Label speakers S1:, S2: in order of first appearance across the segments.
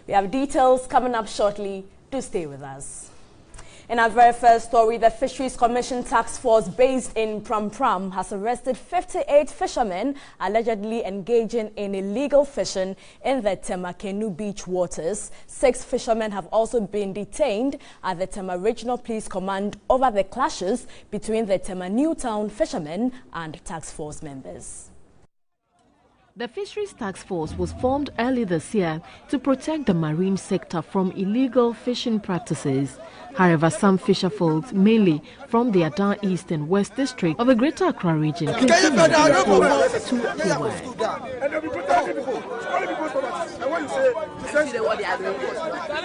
S1: We have details coming up shortly. Do stay with us. In our very first story, the Fisheries Commission Task Force based in Pram Pram has arrested 58 fishermen allegedly engaging in illegal fishing in the Tema Kenu beach waters. 6 fishermen have also been detained at the Tema Regional Police Command over the clashes between the Tema Newtown fishermen and task force members.
S2: The Fisheries Task Force was formed early this year to protect the marine sector from illegal fishing practices. However, some fisherfolks, mainly from the Adan East and West District of the Greater Accra region, continue to hold to the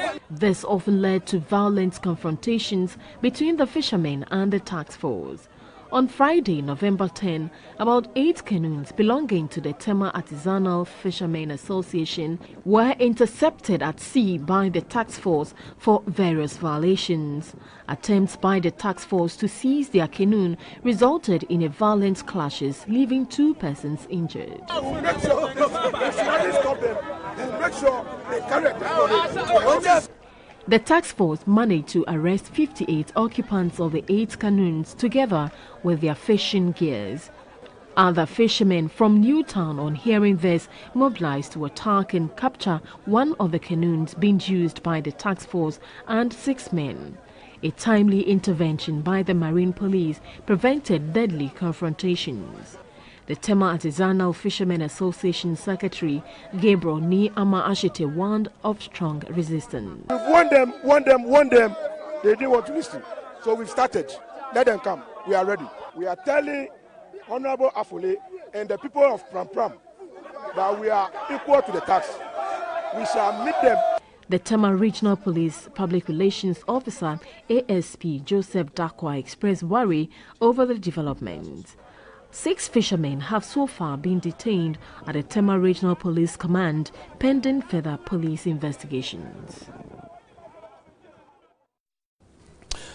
S2: word. This often led to violent confrontations between the fishermen and the task force. On Friday, November 10, about 8 canoes belonging to the Tema Artisanal Fishermen Association were intercepted at sea by the task force for various violations. Attempts by the task force to seize their canoe resulted in a violent clashes, leaving 2 persons injured. The task force managed to arrest 58 occupants of the 8 canoes together with their fishing gears. Other fishermen from Newtown, on hearing this, mobilized to attack and capture one of the canoes being used by the task force and 6 men. A timely intervention by the Marine Police prevented deadly confrontations. The Tema Artisanal Fishermen Association Secretary Gabriel Ni Ama Ashite warned of strong resistance.
S3: We've warned them. They didn't want to listen. So we've started. Let them come. We are ready. We are telling Honorable Afole and the people of Pram Pram that we are equal to the tax. We shall meet them.
S2: The Tema Regional Police Public Relations Officer ASP Joseph Dakwa expressed worry over the development. 6 fishermen have so far been detained at the Tema Regional Police Command pending further police investigations.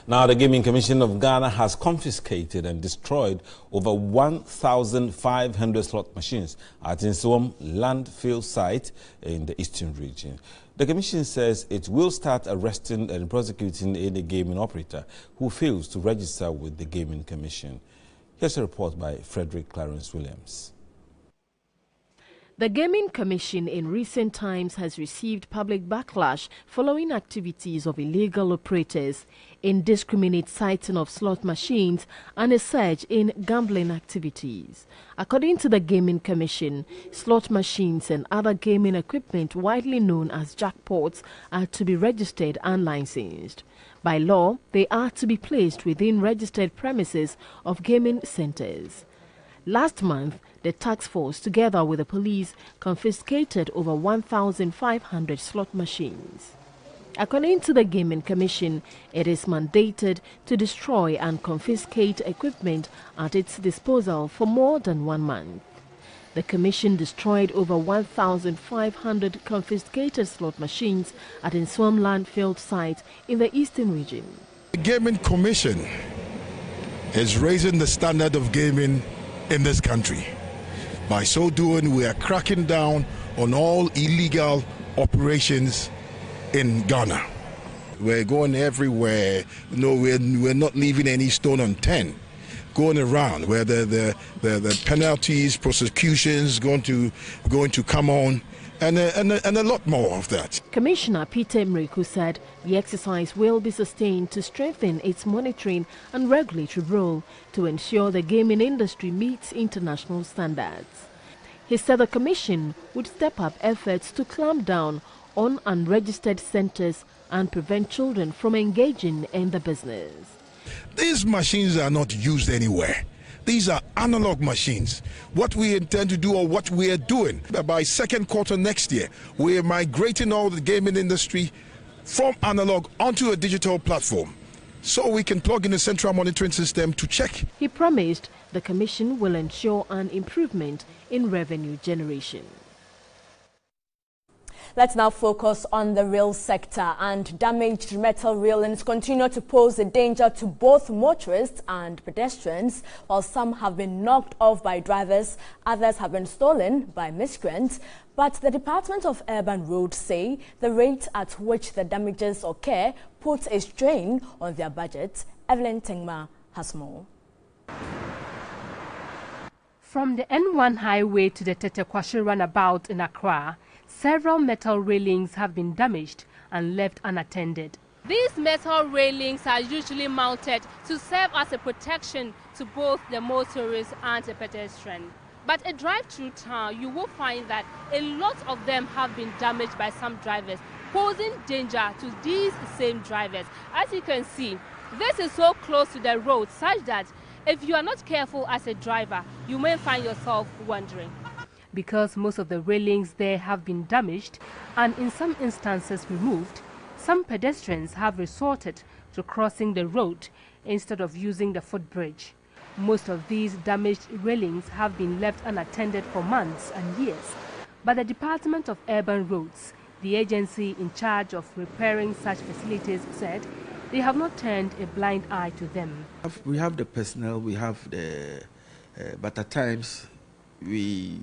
S4: Now, the Gaming Commission of Ghana has confiscated and destroyed over 1,500 slot machines at Nsawam landfill site in the eastern region. The Commission says it will start arresting and prosecuting any gaming operator who fails to register with the Gaming Commission. Here's a report by Frederick Clarence Williams.
S2: The Gaming Commission in recent times has received public backlash following activities of illegal operators, indiscriminate sighting of slot machines, and a surge in gambling activities. According to the Gaming Commission, slot machines and other gaming equipment widely known as jackpots are to be registered and licensed. By law, they are to be placed within registered premises of gaming centers. Last month, the task force, together with the police, confiscated over 1,500 slot machines. According to the Gaming Commission, it is mandated to destroy and confiscate equipment at its disposal for more than 1 month. The Commission destroyed over 1,500 confiscated slot machines at Nsawam landfill site in the eastern region.
S5: The Gaming Commission is raising the standard of gaming in this country. By so doing, we are cracking down on all illegal operations in Ghana. We're going everywhere. No, we're not leaving any stone unturned. Going around where the penalties, prosecutions going to come on, and a lot more of that.
S2: Commissioner Peter Mriku said the exercise will be sustained to strengthen its monitoring and regulatory role to ensure the gaming industry meets international standards. He said the Commission would step up efforts to clamp down on unregistered centers and prevent children from engaging in the business.
S5: These machines are not used anywhere. These are analog machines. What we intend to do, or what we are doing, by second quarter next year, we are migrating all the gaming industry from analog onto a digital platform, so we can plug in a central monitoring system to check.
S2: He promised the Commission will ensure an improvement in revenue generation.
S1: Let's now focus on the rail sector, and damaged metal railings continue to pose a danger to both motorists and pedestrians. While some have been knocked off by drivers, others have been stolen by miscreants. But the Department of Urban Roads say the rate at which the damages occur puts a strain on their budget. Evelyn Tengma has more.
S6: From the N1 highway to the Tetekwashi runabout in Accra, several metal railings have been damaged and left unattended. These metal railings are usually mounted to serve as a protection to both the motorist and the pedestrian. But a drive through town, you will find that a lot of them have been damaged by some drivers, posing danger to these same drivers. As you can see, this is so close to the road such that if you are not careful as a driver, you may find yourself wandering. Because most of the railings there have been damaged and in some instances removed, some pedestrians have resorted to crossing the road instead of using the footbridge. Most of these damaged railings have been left unattended for months and years. But the Department of Urban Roads, the agency in charge of repairing such facilities, said they have not turned a blind eye to them.
S7: We have the personnel, we have the, but at times we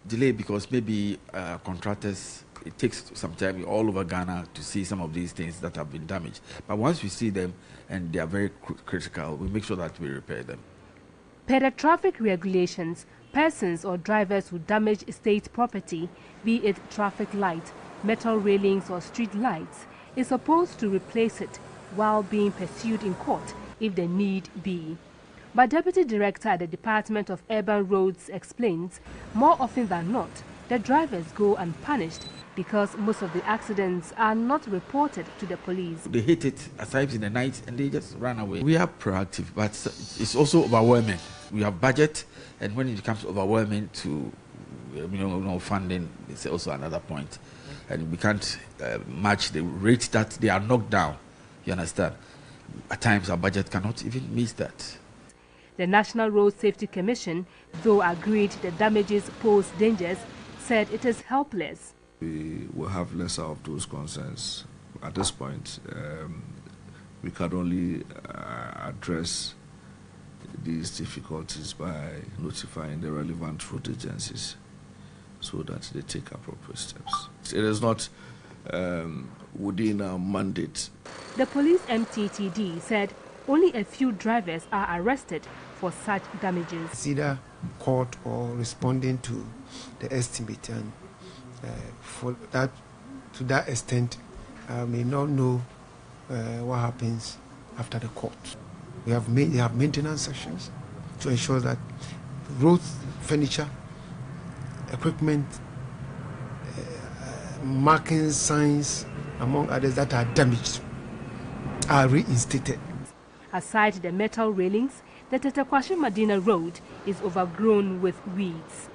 S7: delay because maybe contractors, it takes some time all over Ghana to see some of these things that have been damaged. But once we see them and they are very critical, we make sure that we repair them.
S6: Per the traffic regulations, persons or drivers who damage state property, be it traffic light, metal railings or street lights, is supposed to replace it while being pursued in court if the need be. But Deputy Director at the Department of Urban Roads explains, more often than not, the drivers go unpunished because most of the accidents are not reported to the police.
S7: They hit it at times in the night and they just run away. We are proactive, but it's also overwhelming. We have budget, and when it becomes overwhelming to funding, it's also another point. And we can't match the rate that they are knocked down. You understand? At times our budget cannot even meet that.
S6: The National Road Safety Commission, though agreed the damages pose dangers, said it is helpless.
S8: We will have lesser of those concerns. At this point, we can only address these difficulties by notifying the relevant road agencies so that they take appropriate steps. It is not within our mandate.
S6: The police MTTD said only a few drivers are arrested for such damages.
S9: It's either caught or responding to the estimate, and for that, to that extent, I may not know what happens after the court. They have maintenance sections to ensure that road furniture, equipment, marking signs, among others that are damaged, are reinstated.
S6: Aside the metal railings, the Tetekwashi Madina Road is overgrown with weeds.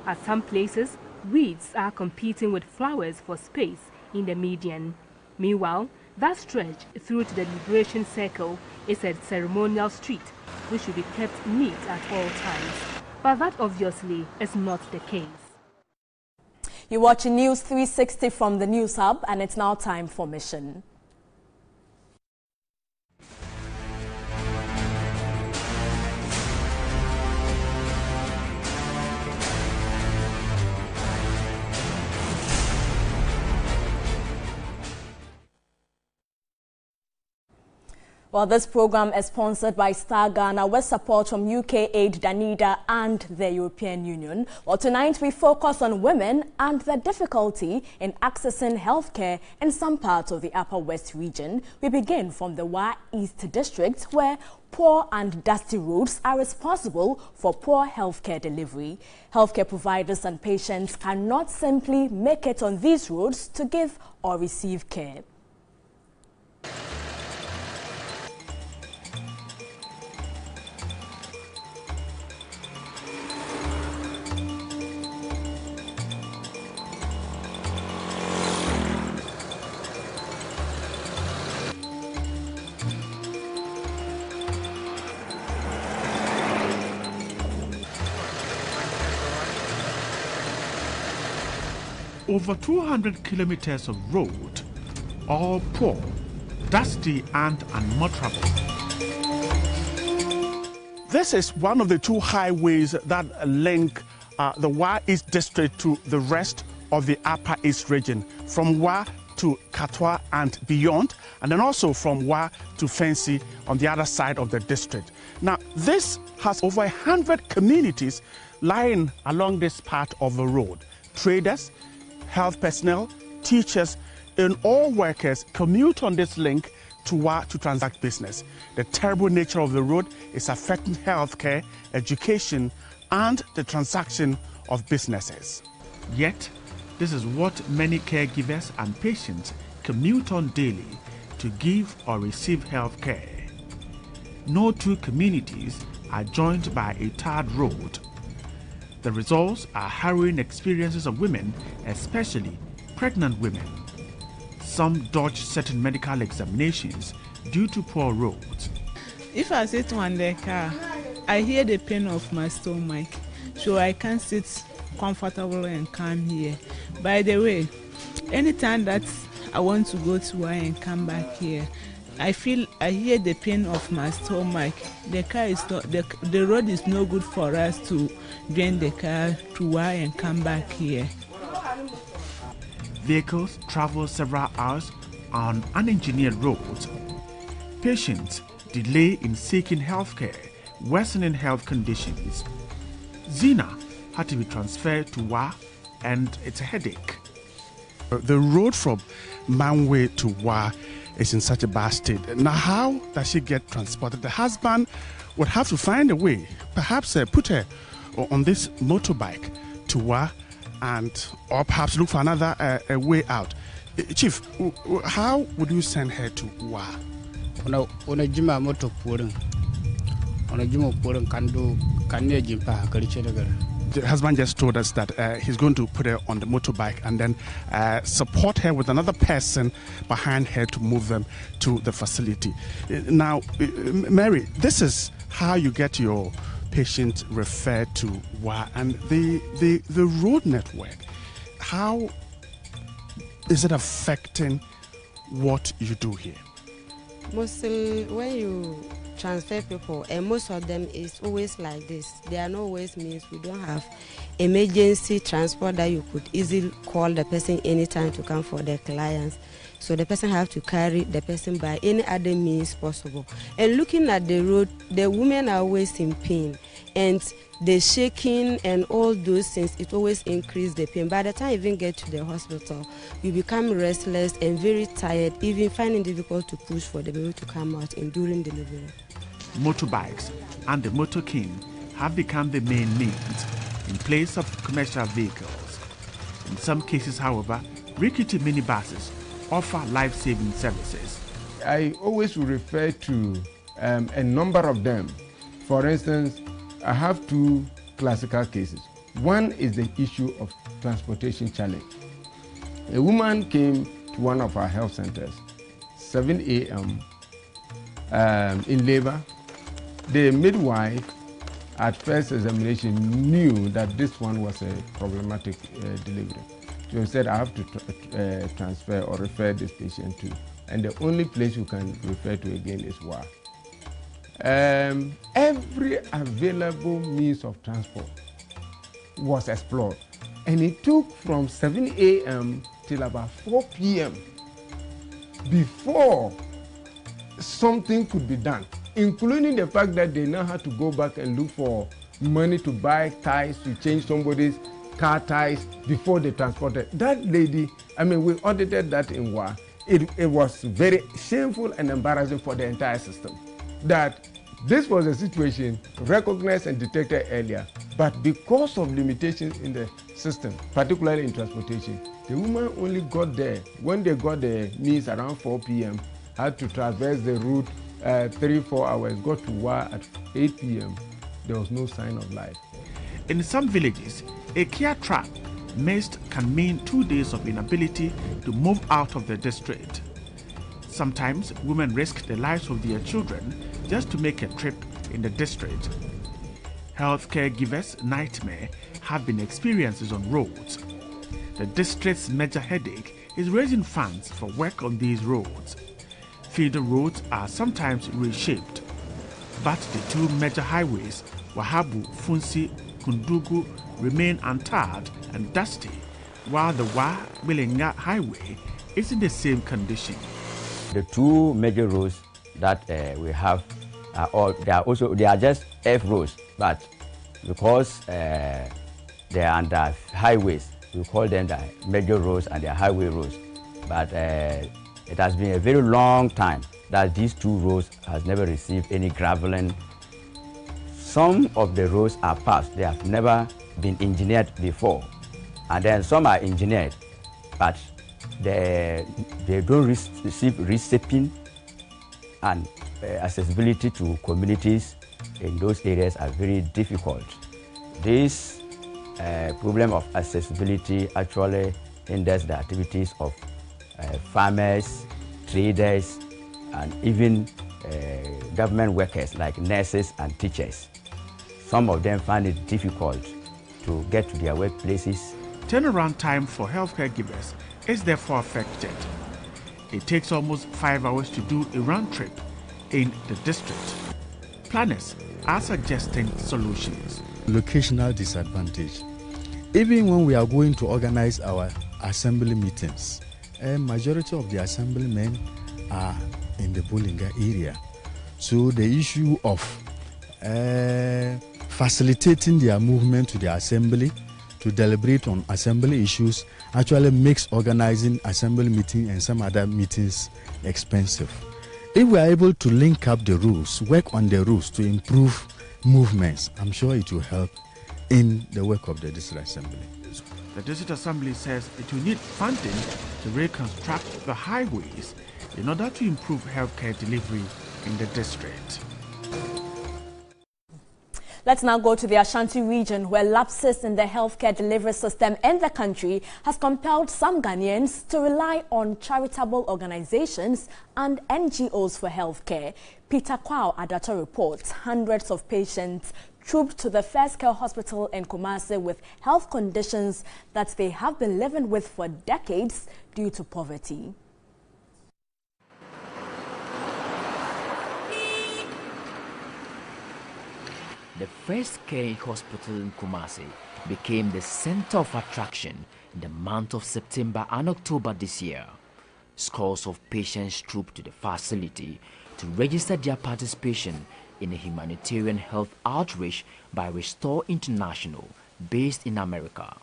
S6: At some places, weeds are competing with flowers for space in the median. Meanwhile, that stretch through to the Liberation Circle is a ceremonial street which should be kept neat at all times. But that obviously is not the case.
S1: You're watching News 360 from the News Hub, and it's now time for Mission. Well, this program is sponsored by Star Ghana with support from UK Aid, Danida and the European Union. Well, tonight we focus on women and the difficulty in accessing healthcare in some parts of the Upper West region. We begin from the Wa East District, where poor and dusty roads are responsible for poor healthcare delivery. Healthcare providers and patients cannot simply make it on these roads to give or receive care.
S10: over 200 kilometers of road, all poor, dusty and unmotorable. This is one of the two highways that link the Wa East District to the rest of the Upper East region, from Wa to Katwa and beyond, and then also from Wa to Fancy on the other side of the district. Now, this has over 100 communities lying along this part of the road. Traders, health personnel, teachers, and all workers commute on this link to Wa to transact business. The terrible nature of the road is affecting healthcare, education, and the transaction of businesses. Yet, this is what many caregivers and patients commute on daily to give or receive health care. No two communities are joined by a tarred road. The results are harrowing experiences of women, especially pregnant women. Some dodge certain medical examinations due to poor roads.
S11: If I sit on the car, I hear the pain of my stomach, so I can't sit comfortable and calm here. By the way, anytime that I want to go to Wa and come back here, I hear the pain of my stomach. The car is not, the road is no good for us to drain the car to Wa and come back here.
S10: Vehicles travel several hours on unengineered roads. Patients delay in seeking health care, worsening health conditions. Zina had to be transferred to Wa, and it's a headache. The road from Manwe to Wa is in such a bad state. Now, how does she get transported? The husband would have to find a way, perhaps put her on this motorbike to Wa, or perhaps look for another way out. Chief, how would you send her to Wa? The husband just told us that he's going to put her on the motorbike and then support her with another person behind her to move them to the facility. Now, Mary, this is how you get your patient referred to Wa, and the road network. How is it affecting what you do here?
S12: Mostly when you transfer people, and most of them is always like this. There are no ways means we don't have emergency transport that you could easily call the person anytime to come for their clients. So the person have to carry the person by any other means possible. And looking at the road, the women are always in pain, and the shaking and all those things, it always increase the pain. By the time you even get to the hospital, you become restless and very tired, even finding it difficult to push for the baby to come out during delivery.
S10: Motorbikes and the motor king have become the main means in place of commercial vehicles. In some cases, however, rickety minibuses offer life-saving services.
S13: I always refer to a number of them. For instance, I have two classical cases. One is the issue of transportation challenge. A woman came to one of our health centers, 7 a.m. In labor. The midwife, at first examination, knew that this one was a problematic delivery. So he said, I have to transfer or refer this patient to. And the only place you can refer to again is Wa. Every available means of transport was explored. And it took from 7 a.m. till about 4 p.m. before something could be done, including the fact that they now had to go back and look for money to buy ties, to change somebody's car ties before they transported. That lady, we audited that in Wa. It was very shameful and embarrassing for the entire system. That this was a situation recognized and detected earlier, but because of limitations in the system, particularly in transportation, the woman only got there when they got the means around 4 p.m., had to traverse the route 3-4 hours, got to Wa at 8 p.m. There was no sign of life.
S10: In some villages, a care truck missed can mean 2 days of inability to move out of the district. Sometimes women risk the lives of their children just to make a trip in the district. Healthcare givers' nightmare have been experiences on roads. the district's major headache is raising funds for work on these roads. Feeder roads are sometimes reshaped, but the two major highways, Wahabu, Funsi, Kundugu, remain untarred and dusty, while the Wa-Bilenga highway is in the same condition.
S14: The two major roads that we have they are just F roads, but because they are under highways, we call them the major roads and the highway roads. But it has been a very long time that these two roads has never received any graveling. Some of the roads are past, they have never been engineered before, and then some are engineered, but they don't receive reshaping, and accessibility to communities in those areas are very difficult. This problem of accessibility actually hinders the activities of farmers, traders, and even government workers like nurses and teachers. Some of them find it difficult to get to their workplaces.
S10: Turnaround time for healthcare givers is therefore affected. It takes almost 5 hours to do a round trip in the district. Planners are suggesting solutions.
S15: Locational disadvantage. Even when we are going to organize our assembly meetings, a majority of the assemblymen are in the Bulinga area. So the issue of facilitating their movement to the assembly to deliberate on assembly issues actually makes organizing assembly meeting and some other meetings expensive. If we are able to link up the rules, work on the rules to improve movements, I'm sure it will help in the work of the district assembly.
S10: The district assembly says it will need funding to reconstruct the highways in order to improve healthcare delivery in the district.
S1: Let's now go to the Ashanti region, where lapses in the healthcare delivery system in the country has compelled some Ghanaians to rely on charitable organizations and NGOs for healthcare. Peter Kwao Adato reports hundreds of patients trooped to the First Care Hospital in Kumasi with health conditions that they have been living with for decades due to poverty.
S16: The First Care Hospital in Kumasi became the center of attraction in the month of September and October this year. Scores of patients trooped to the facility to register their participation in a humanitarian health outreach by Restore International, based in America.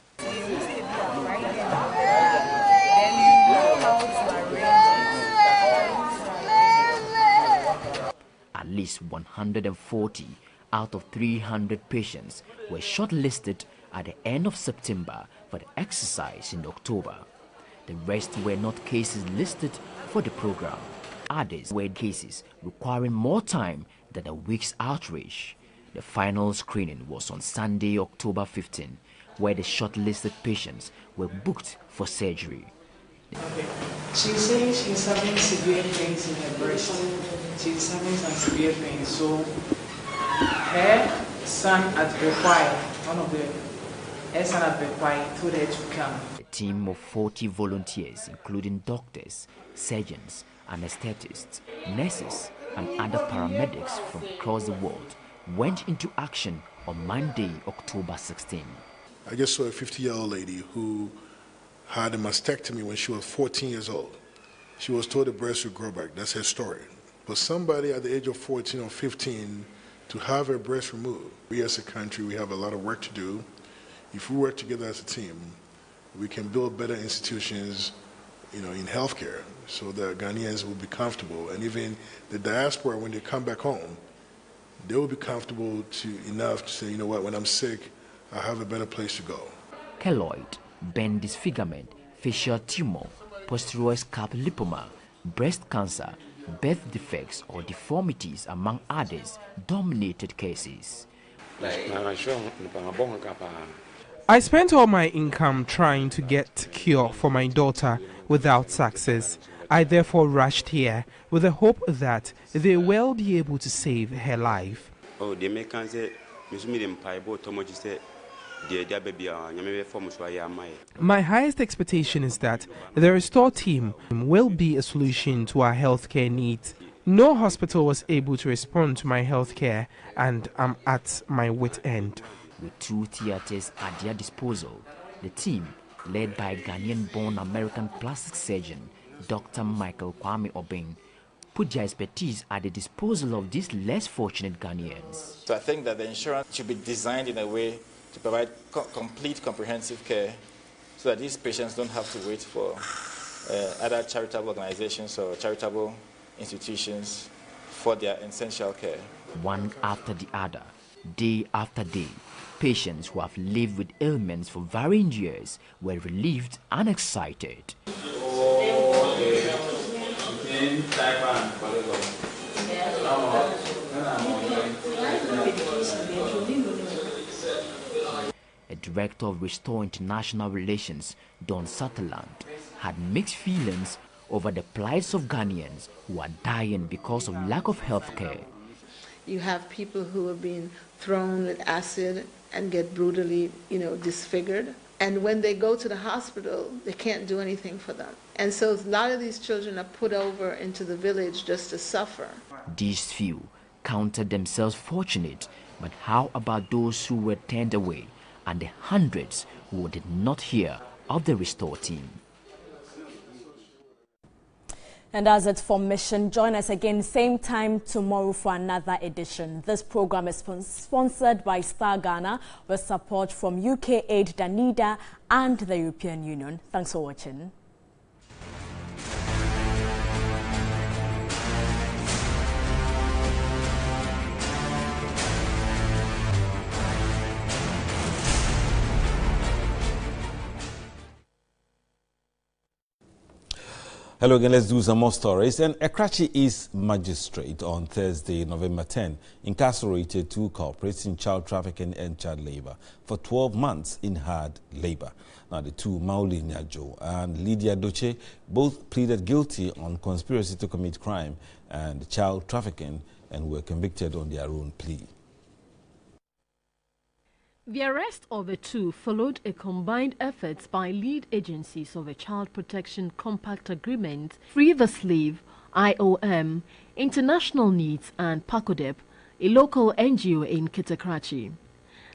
S16: At least 140 out of 300 patients were shortlisted at the end of September for the exercise in October. The rest were not cases listed for the program. Others were cases requiring more time than a week's outreach. The final screening was on Sunday, October 15, where the shortlisted patients were booked for surgery.
S17: She's saying she's having severe pains in her breast. She's having some severe pains, so her son at Bekwai, one of her son at Bekwai, told her to come.
S16: A team of 40 volunteers, including doctors, surgeons, anesthetists, nurses, and other paramedics from across the world, went into action on Monday, October 16.
S5: I just saw a 50-year-old lady who had a mastectomy when she was 14 years old. She was told the breast would grow back. That's her story. But somebody at the age of 14 or 15 to have her breast removed. We as a country, we have a lot of work to do. If we work together as a team, we can build better institutions, in healthcare, so that Ghanaians will be comfortable, and even the diaspora, when they come back home, they will be comfortable enough to say, you know what, when I'm sick, I have a better place to go.
S16: Keloid, bone disfigurement, facial tumor, posterior scalp lipoma, breast cancer, birth defects or deformities, among others, dominated cases.
S18: I spent all my income trying to get cure for my daughter without success. I therefore rushed here with the hope that they will be able to save her life. My highest expectation is that the Restore team will be a solution to our healthcare needs. No hospital was able to respond to my healthcare, and I'm at my wit's end.
S16: With 2 theaters at their disposal, the team, led by Ghanaian-born American plastic surgeon Dr. Michael Kwame Obeng, put their expertise at the disposal of these less fortunate Ghanaians.
S19: So I think that the insurance should be designed in a way to provide complete comprehensive care so that these patients don't have to wait for other charitable organizations or charitable institutions for their essential care.
S16: One after the other, day after day, patients who have lived with ailments for varying years were relieved and excited. A director of Restore International Relations, Don Sutherland, had mixed feelings over the plights of Ghanaians who are dying because of lack of health care.
S20: You have people who have been thrown with acid and get brutally, disfigured. And when they go to the hospital, they can't do anything for them. And so a lot of these children are put over into the village just to suffer.
S16: These few counted themselves fortunate, but how about those who were turned away and the hundreds who did not hear of the Restore team?
S1: And that's it for Mission. Join us again same time tomorrow for another edition. This program is sponsored by Star Ghana with support from UK Aid, Danida and the European Union. Thanks for watching.
S4: Hello again, let's do some more stories. And a Karachi East magistrate on Thursday, November 10, incarcerated 2 culprits in child trafficking and child labor for 12 months in hard labor. Now, the 2, Mauli Nyajo and Lydia Doche, both pleaded guilty on conspiracy to commit crime and child trafficking and were convicted on their own plea.
S2: The arrest of the 2 followed a combined effort by lead agencies of the Child Protection Compact Agreement, Free the Slave, IOM, International Needs and PACODEP, a local NGO in Karachi.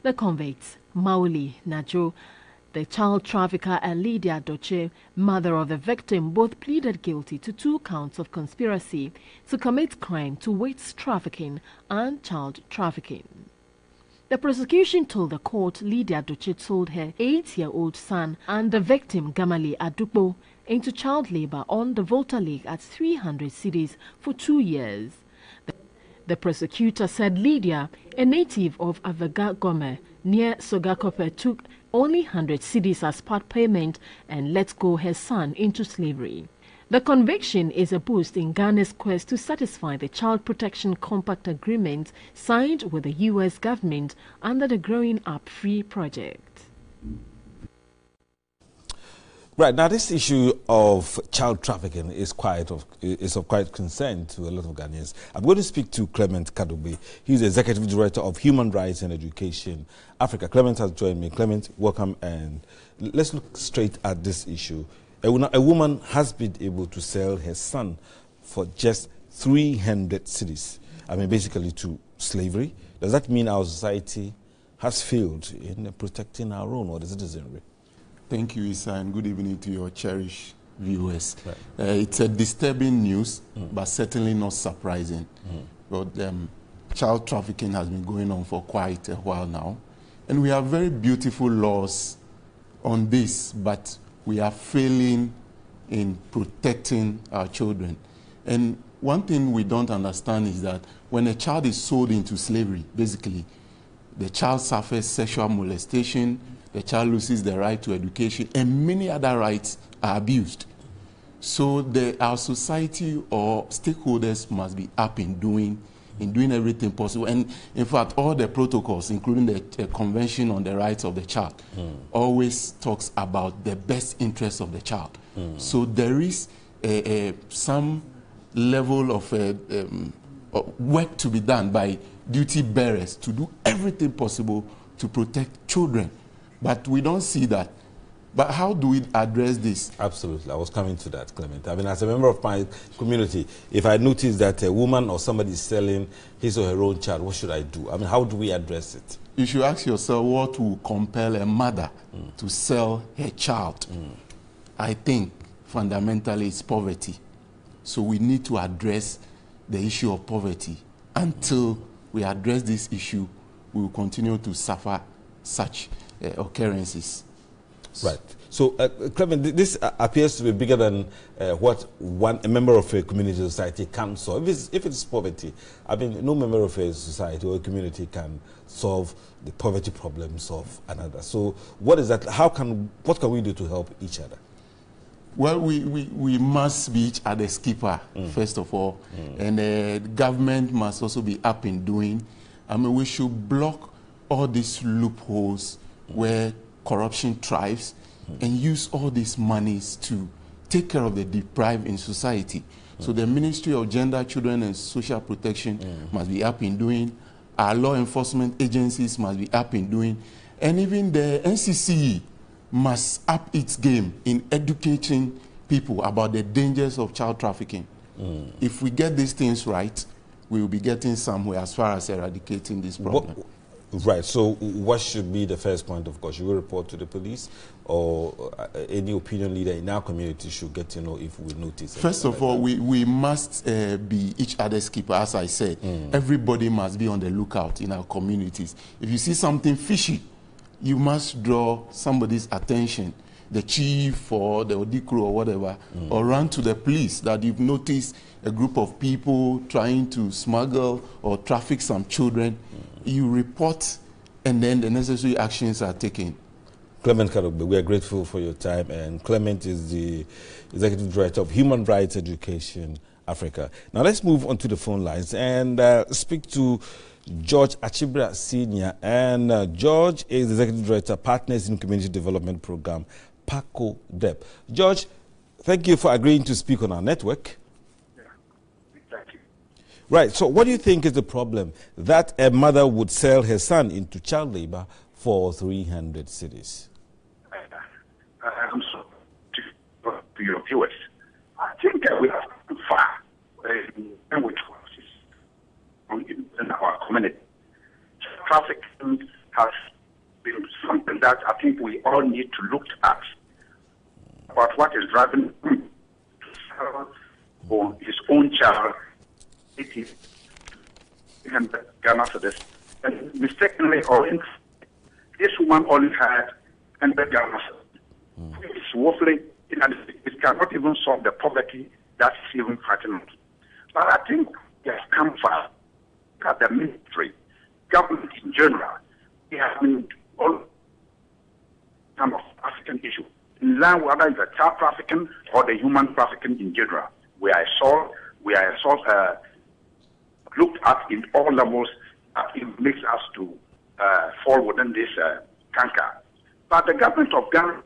S2: The convicts, Mauli Najo, the child trafficker, and Lydia Doche, mother of the victim, both pleaded guilty to 2 counts of conspiracy to commit crime towards trafficking and child trafficking. The prosecution told the court Lydia Doche sold her 8-year-old son and the victim Gamali Adukbo into child labor on the Volta Lake at 300 cedis for 2 years. The prosecutor said Lydia, a native of Avega Gome near Sogakope, took only 100 cedis as part payment and let go her son into slavery. The conviction is a boost in Ghana's quest to satisfy the Child Protection Compact Agreement signed with the U.S. government under the Growing Up Free project.
S4: Right, now this issue of child trafficking is of quite concern to a lot of Ghanaians. I'm going to speak to Clement Kadobe. He's the Executive Director of Human Rights and Education Africa. Clement has joined me. Clement, welcome, and let's look straight at this issue. A woman has been able to sell her son for just 300 cedis. I mean, basically to slavery. Does that mean our society has failed in protecting our own or the citizenry?
S21: Thank you, Issa, and good evening to your cherished viewers. Right. It's a disturbing news, but certainly not surprising. But child trafficking has been going on for quite a while now. And we have very beautiful laws on this, but we are failing in protecting our children. And one thing we don't understand is that when a child is sold into slavery, basically, the child suffers sexual molestation, the child loses the right to education, and many other rights are abused. So our society or stakeholders must be up in doing everything possible. And in fact, all the protocols, including the Convention on the Rights of the Child, always talks about the best interests of the child. So there is some level of work to be done by duty bearers to do everything possible to protect children. But we don't see that. But how do we address this?
S4: Absolutely. I was coming to that, Clement. I mean, as a member of my community, if I notice that a woman or somebody is selling his or her own child, what should I do? I mean, how do we address it?
S21: You should ask yourself what will compel a mother to sell her child. I think fundamentally it's poverty. So we need to address the issue of poverty. Until we address this issue, we will continue to suffer such occurrences.
S4: Right. So, Clement, this appears to be bigger than what a member of a community society can solve. If it's poverty, I mean, no member of a society or a community can solve the poverty problems of another. So, what is that? What can we do to help each other?
S21: Well, we must be each other's keeper, first of all. And the government must also be up and doing. I mean, we should block all these loopholes where corruption thrives and use all these monies to take care of the deprived in society. So the Ministry of Gender, Children and Social Protection must be up and doing. Our law enforcement agencies must be up and doing. And even the NCCE must up its game in educating people about the dangers of child trafficking. If we get these things right, we will be getting somewhere as far as eradicating this problem.
S4: Right. So what should be the first point of call? Should we report to the police, or any opinion leader in our community should get to know if we notice?
S21: First of all, we must be each other's keeper, as I said. Everybody must be on the lookout in our communities. If you see something fishy, you must draw somebody's attention, the chief or the Odikru or whatever, or run to the police that you've noticed a group of people trying to smuggle or traffic some children. You report, and then the necessary actions are taken.
S4: Clement Karogbe, we are grateful for your time, and Clement is the Executive Director of Human Rights Education Africa. Now let's move on to the phone lines and speak to George Achibra Senior. And George is the Executive Director, Partners in Community Development Program, PACO-DEP. George, thank you for agreeing to speak on our network.
S3: Thank you.
S4: Right, so what do you think is the problem that a mother would sell her son into child labor for 300 cedis?
S3: I'm sorry to your viewers. I think we have gone far with in our community. Trafficking has been something that I think we all need to look at about what is driving him to sell his own child. It is and Ghana for this. And mistakenly or this woman only had 100 Ghana. It's woefully, it cannot even solve the poverty that's even fighting. But I think it has come far. At the ministry, government in general, we have been all kind of African issue. In line whether it's a child trafficking or the human trafficking in general. We are looked at in all levels. It makes us to fall within this canker. But the government of Ghana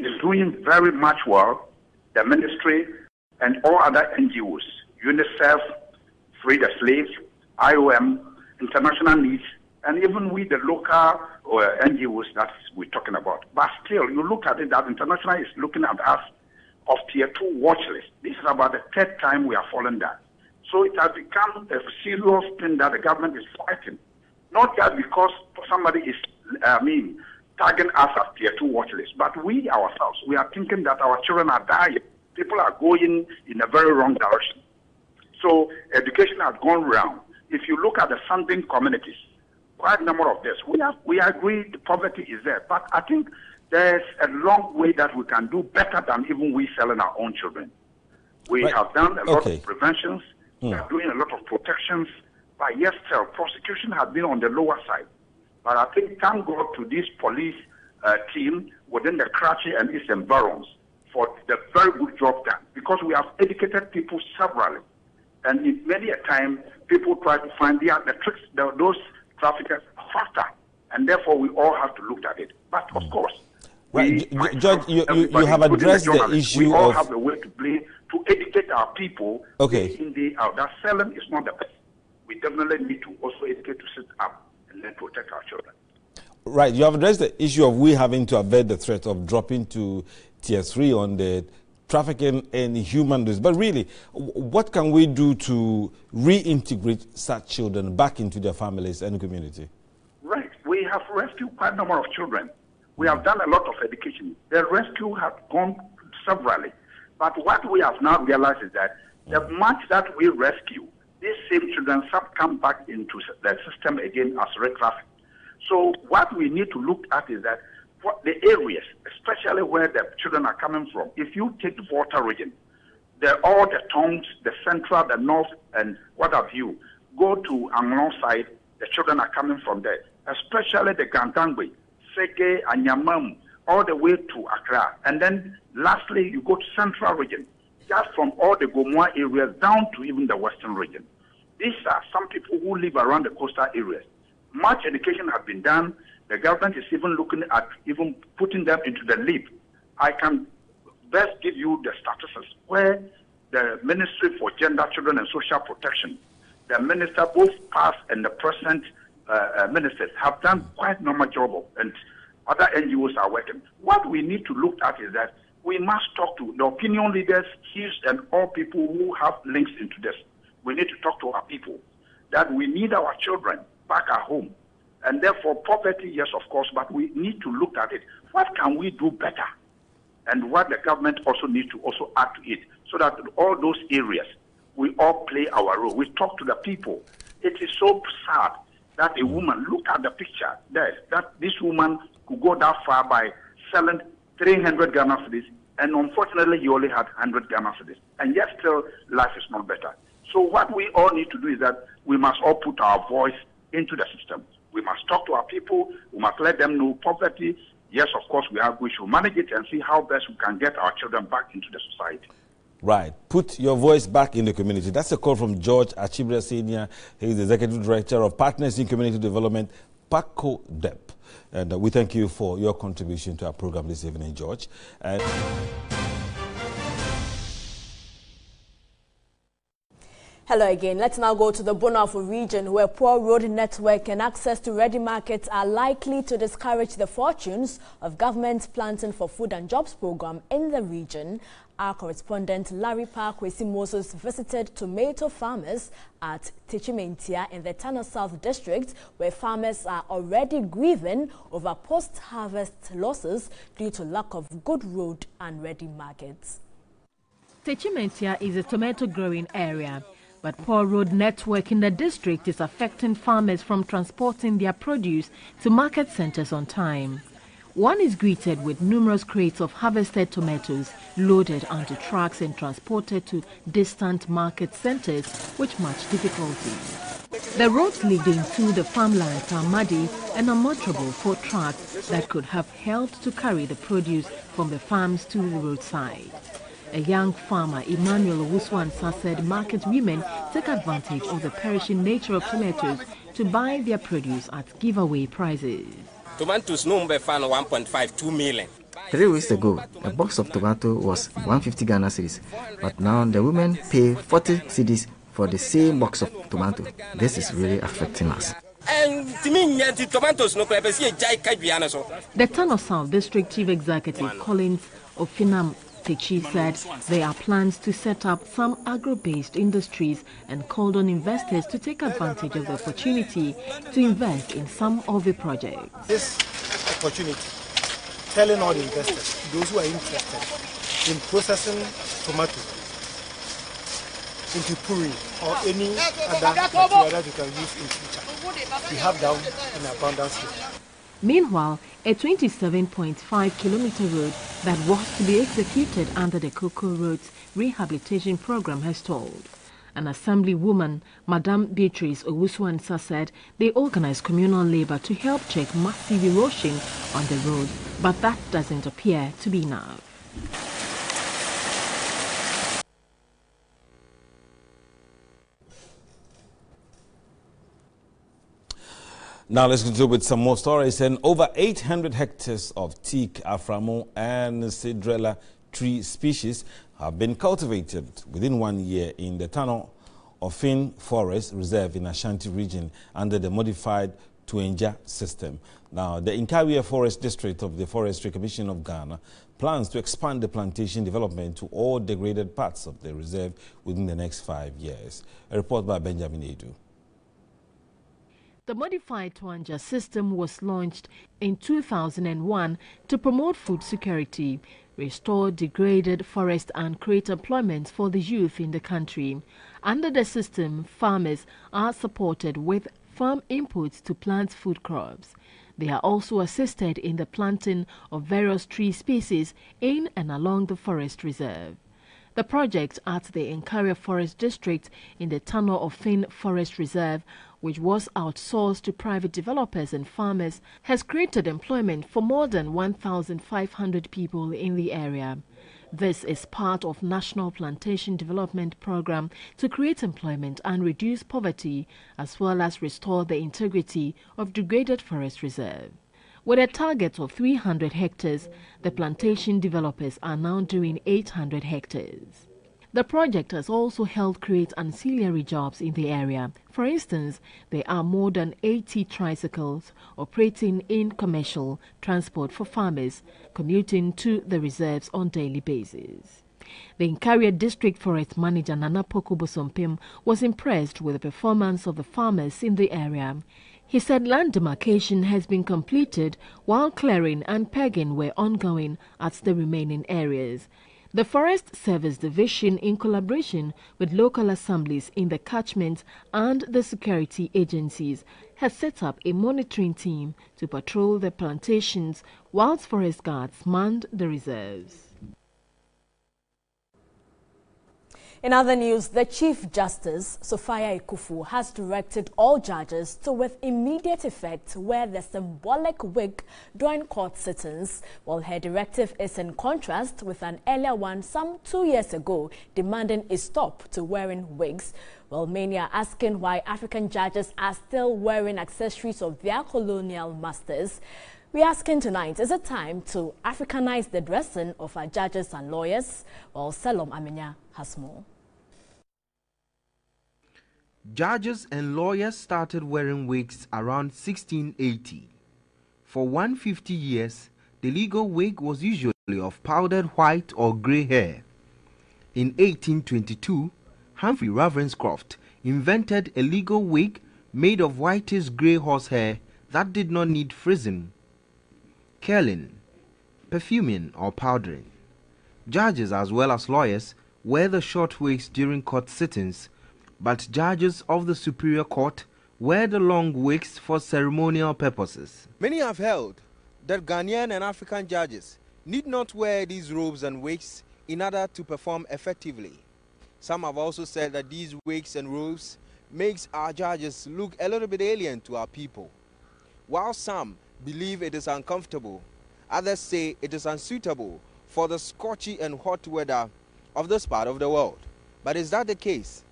S3: is doing very much well. The ministry and all other NGOs, UNICEF, Free the Slaves, IOM, International Needs, and even we, the local NGOs that we're talking about. But still, you look at it, that International is looking at us of Tier 2 watch list. This is about the third time we are falling down. So it has become a serious thing that the government is fighting. Not just because somebody is, tagging us as Tier 2 watch list, but we ourselves, we are thinking that our children are dying. People are going in a very wrong direction. So education has gone round. If you look at the funding communities, quite a number of this, we agree the poverty is there, but I think there's a long way that we can do better than even we selling our own children. We have done a lot of preventions, we are doing a lot of protections, but yes, still, prosecution has been on the lower side. But I think thank God to this police team within the Karachi and its environs for the very good job done, because we have educated people severally. And in many a time, people try to find the tricks, those traffickers faster. And therefore, we all have to look at it. But of course,
S4: George, you have addressed the issue
S3: we all have a way to play to educate our people.
S4: Okay.
S3: Day in, day out. That selling is not the best. We definitely need to also educate to sit up and then protect our children.
S4: Right, you have addressed the issue of we having to avert the threat of dropping to tier 3 on the trafficking in human rights. But really, what can we do to reintegrate such children back into their families and community?
S3: Right, we have rescued quite a number of children. We have done a lot of education. The rescue has gone severally. But what we have now realized is that the much that we rescue, these same children some come back into the system again as re-trafficked. So what we need to look at is that for the areas, especially where the children are coming from, if you take the Volta region, all the towns, the central, the north, and what have you, go to Anglong side, the children are coming from there, especially the Gantangwe, Sege, Anyamam, all the way to Accra. And then lastly, you go to central region, just from all the Gomoa areas down to even the western region. These are some people who live around the coastal areas. Much education has been done. The government is even looking at even putting them into the LEAP. I can best give you the statuses where the Ministry for Gender, Children and Social Protection, the minister, both past and the present ministers, have done quite a normal job, and other NGOs are working. What we need to look at is that we must talk to the opinion leaders, chiefs, and all people who have links into this. We need to talk to our people that we need our children back at home. And therefore, poverty, yes, of course, but we need to look at it. What can we do better? And what the government also needs to also add to it, so that in all those areas, we all play our role. We talk to the people. It is so sad that a woman, look at the picture there, that this woman could go that far by selling 300 Ghana cedis, and unfortunately, he only had 100 Ghana cedis. And yet still, life is not better. So what we all need to do is that we must all put our voice into the system. We must talk to our people. We must let them know poverty. Yes, of course, we should manage it and see how best we can get our children back into the society.
S4: Right. Put your voice back in the community. That's a call from George Achibra Senior. He is the Executive Director of Partners in Community Development, PACODEP. And we thank you for your contribution to our program this evening, George.
S1: Hello again. Let's now go to the Bonafo region, where poor road network and access to ready markets are likely to discourage the fortunes of government planting for food and jobs program in the region. Our correspondent Larry Parkwesi Moses visited tomato farmers at Techimentia in the Tano South District, where farmers are already grieving over post-harvest losses due to lack of good road and ready markets.
S2: Techimentia is a tomato growing area, but poor road network in the district is affecting farmers from transporting their produce to market centers on time. One is greeted with numerous crates of harvested tomatoes loaded onto trucks and transported to distant market centers with much difficulty. The roads leading to the farmlands are muddy and unmotorable for trucks that could have helped to carry the produce from the farms to the roadside. A young farmer, Emmanuel Owusu-Ansah, said market women take advantage of the perishing nature of tomatoes to buy their produce at giveaway prices.
S7: Tomatoes number fan 1.52 million.
S22: 3 weeks ago, a box of tomato was 150 Ghana cedis, but now the women pay 40 cedis for the same box of tomato. This is really affecting us.
S2: The Tano South District Chief Executive Collins Ofinam Techi said there are plans to set up some agro-based industries and called on investors to take advantage of the opportunity to invest in some of the projects.
S23: This opportunity, telling all the investors, those who are interested in processing tomato into puree or any other material that you can use in future, we have that in abundance here.
S2: Meanwhile, a 27.5-kilometer road that was to be executed under the Cocoa Roads Rehabilitation Program has stalled. An assemblywoman, Madame Beatrice Owusu-Ansah, said they organized communal labor to help check massive erosion on the road, but that doesn't appear to be enough.
S4: Now let's continue with some more stories. And over 800 hectares of teak, aframo and cedrela tree species have been cultivated within 1 year in the Tano Ofin Forest Reserve in Ashanti region under the modified Tuenja system. Now, the Nkawia Forest District of the Forestry Commission of Ghana plans to expand the plantation development to all degraded parts of the reserve within the next 5 years. A report by Benjamin Edu.
S2: The modified Tuenja system was launched in 2001 to promote food security, restore degraded forest and create employment for the youth in the country. Under the system, farmers are supported with farm inputs to plant food crops. They are also assisted in the planting of various tree species in and along the forest reserve. The project at the Nkawia Forest District in the Tano of Fin Forest Reserve, which was outsourced to private developers and farmers, has created employment for more than 1,500 people in the area. This is part of National Plantation Development Program to create employment and reduce poverty, as well as restore the integrity of degraded forest reserve. With a target of 300 hectares, the plantation developers are now doing 800 hectares. The project has also helped create ancillary jobs in the area. For instance, there are more than 80 tricycles operating in commercial transport for farmers commuting to the reserves on daily basis. The Nkawia District Forest Manager Nana Poku Bosompim was impressed with the performance of the farmers in the area. He said land demarcation has been completed while clearing and pegging were ongoing at the remaining areas. The Forest Service Division, in collaboration with local assemblies in the catchment and the security agencies, has set up a monitoring team to patrol the plantations whilst forest guards manned the reserves.
S1: In other news, the Chief Justice, Sophia Ekufu, has directed all judges to, with immediate effect, wear the symbolic wig during court sittings, while her directive is in contrast with an earlier one some 2 years ago demanding a stop to wearing wigs. Well, many are asking why African judges are still wearing accessories of their colonial masters. We're asking tonight, is it time to Africanize the dressing of our judges and lawyers? Well, Salom Amenya has more.
S6: Judges and lawyers started wearing wigs around 1680. For 150 years, the legal wig was usually of powdered white or grey hair. In 1822, Humphrey Ravenscroft invented a legal wig made of whitish grey horsehair that did not need frizzing, curling, perfuming or powdering. Judges as well as lawyers wear the short wigs during court sittings, but judges of the Superior Court wear the long wigs for ceremonial purposes.
S8: Many have held that Ghanaian and African judges need not wear these robes and wigs in order to perform effectively. Some have also said that these wigs and robes makes our judges look a little bit alien to our people. While some believe it is uncomfortable, others say it is unsuitable for the scorchy and hot weather of this part of the world. But is that the case?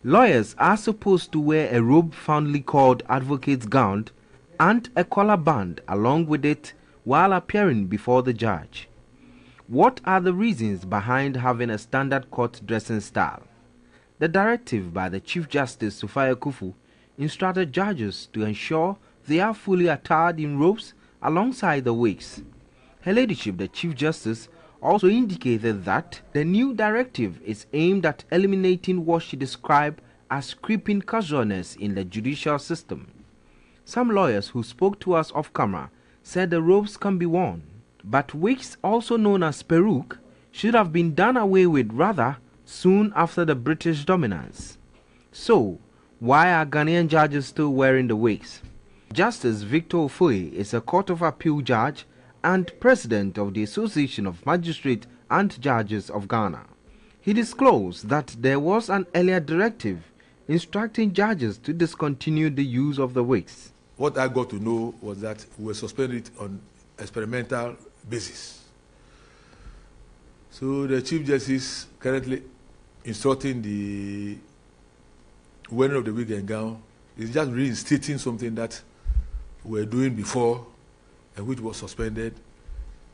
S6: Lawyers are supposed to wear a robe fondly called advocate's gown and a collar band along with it while appearing before the judge. What are the reasons behind having a standard court dressing style? The directive by the Chief Justice Sophia Ekufu instructed judges to ensure they are fully attired in robes alongside the wigs. Her Ladyship, the Chief Justice, also indicated that the new directive is aimed at eliminating what she described as creeping casualness in the judicial system. Some lawyers who spoke to us off camera said the robes can be worn, but wigs, also known as peruke, should have been done away with rather soon after the British dominance. So, why are Ghanaian judges still wearing the wigs? Justice Victor Ofoe is a Court of Appeal judge and President of the Association of Magistrates and Judges of Ghana. He disclosed that there was an earlier directive instructing judges to discontinue the use of the wigs.
S9: What I got to know was that we were suspended on experimental basis. So the Chief Justice currently instructing the wearing of the wig and gown is just reinstating something that we were doing before and which was suspended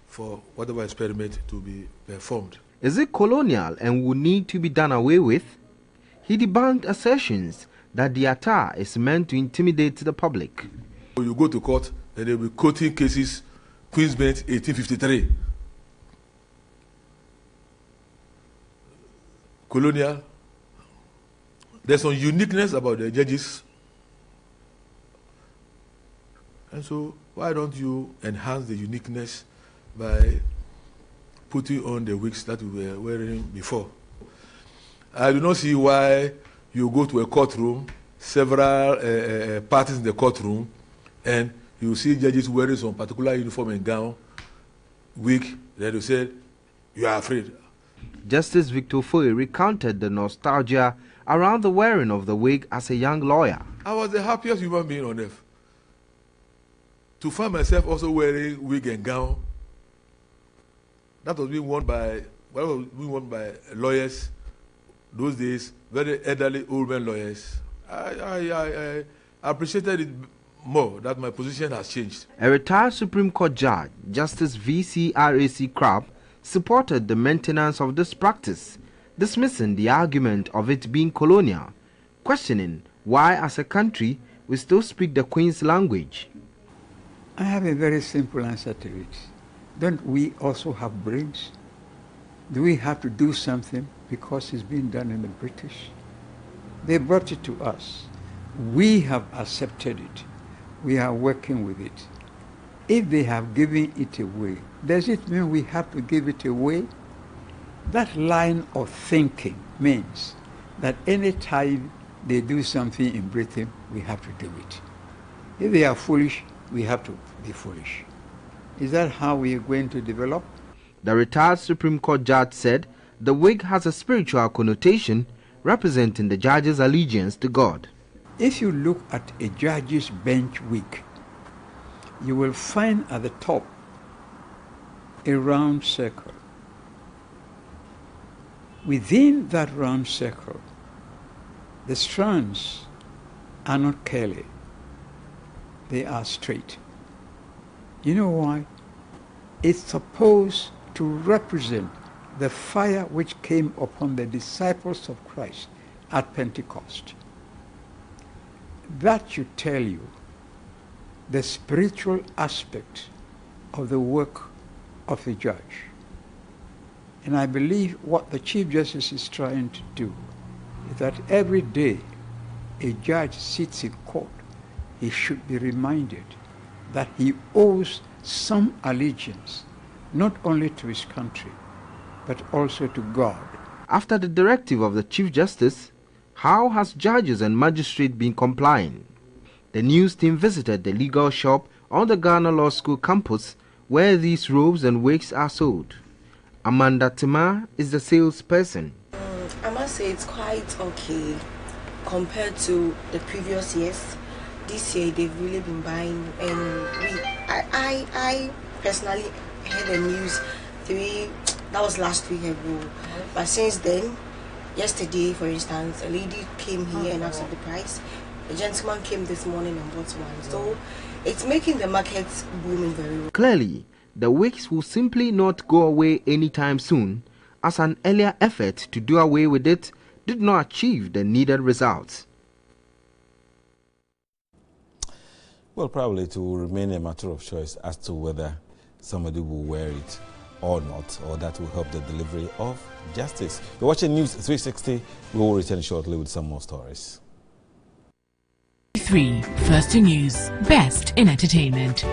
S9: for whatever experiment to be performed.
S6: Is it colonial and would need to be done away with? He debunked assertions that the attire is meant to intimidate the public.
S9: You go to court and they'll be quoting cases, Queen's Bench 1853. Colonial. There's some uniqueness about the judges. And so why don't you enhance the uniqueness by putting on the wigs that we were wearing before? I do not see why you go to a courtroom, several parties in the courtroom, and you see judges wearing some particular uniform and gown, wig, then you say, you are afraid.
S6: Justice Victor Foy recounted the nostalgia around the wearing of the wig as a young lawyer.
S9: I was the happiest human being on earth. To find myself also wearing wig and gown, that was being worn by lawyers those days, very elderly old men lawyers. I appreciated it more that my position has changed.
S6: A retired Supreme Court judge, Justice V.C.R.A.C. Crabb, supported the maintenance of this practice, dismissing the argument of it being colonial, questioning why as a country we still speak the Queen's language.
S11: I have a very simple answer to it. Don't we also have brains? Do we have to do something because it's being done in the British? They brought it to us. We have accepted it. We are working with it. If they have given it away, does it mean we have to give it away? That line of thinking means that any time they do something in Britain, we have to do it. If they are foolish, we have to be foolish. Is that how we are going to develop?
S6: The retired Supreme Court judge said the wig has a spiritual connotation representing the judge's allegiance to God.
S11: If you look at a judge's bench wig, you will find at the top a round circle. Within that round circle, the strands are not curly, they are straight. You know why? It's supposed to represent the fire which came upon the disciples of Christ at Pentecost. That should tell you the spiritual aspect of the work of the judge. And I believe what the Chief Justice is trying to do is that every day a judge sits in court, he should be reminded that he owes some allegiance not only to his country, but also to God.
S6: After the directive of the Chief Justice, how has judges and magistrates been complying? The news team visited the legal shop on the Ghana Law School campus where these robes and wigs are sold. Amanda Timar is the salesperson.
S12: I must say it's quite okay compared to the previous years. This year they've really been buying, and I personally heard the news that was last week ago, but since then, yesterday for instance, a lady came here and asked the price. A gentleman came this morning and bought one, so it's making the market booming very well.
S6: Clearly, the wigs will simply not go away anytime soon, as an earlier effort to do away with it did not achieve the needed results.
S4: Well, probably it will remain a matter of choice as to whether somebody will wear it or not, or that will help the delivery of justice. You're watching News 360. We will return shortly with some more stories.
S13: 3 First News, best in entertainment.